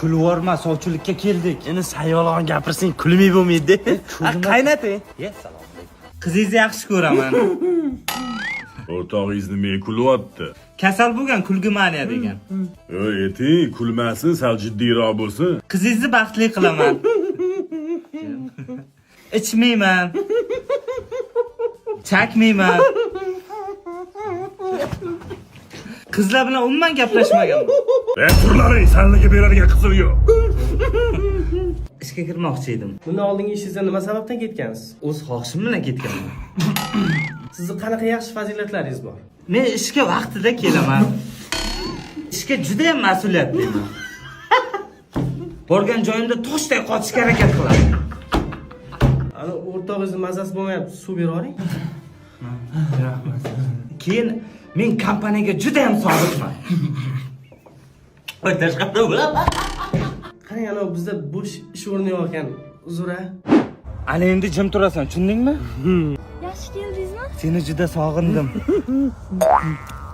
Kulvorma, sovchilikka keldik. Endi sayolg'on gapirsang kulmay bo'lmaydi. Qaynati. Salom alaykum. Qizingizni yaxshi ko'raman. O'rtog'ingiz nimaga kulyapti? Kasal bo'lgan kulgimaniya degan. Ayting, kulmasin, sal jiddiyroq bo'lsin. Qizingizni baxtli qilaman. Ichmayman. Chakmayman. Qizlar bilan umuman gaplashmaganman. Turlaring, sanliga beradigan qizim yo'q. Ishga kirmoqchi edim. Bundan oldingi ishingizdan nima sababdan ketgansiz? O'z xohishim bilan ketganman. Sizni qanaqa yaxshi fazilatlaringiz bor? Men ishga vaqtida kelaman. Ishga juda ham mas'uliyatliman. Borgan joyimda toshday qochishga harakat qilaman. Ana o'rtog'ingizni mazasi bo'lmayapti, suv beravering. Keyin men kompaniyaga juda ham sodiqman. Tashqarida bo'laman. Qarang, ana bizda bo'sh ish o'rni yo'q ekan. Uzr-a. Ana endi jim turasan, tushundingmi? Yaxshi keldingizmi? Seni juda sog'indim.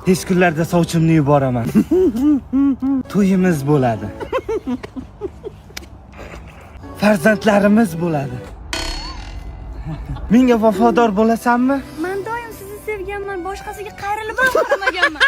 Tez kunlarda sovchimni yuboraman. To'yimiz bo'ladi. Farzandlarimiz bo'ladi. Menga vafodor bo'lasanmi? Men doim sizni sevganman, boshqasiga qayrilib ham qaramaganman.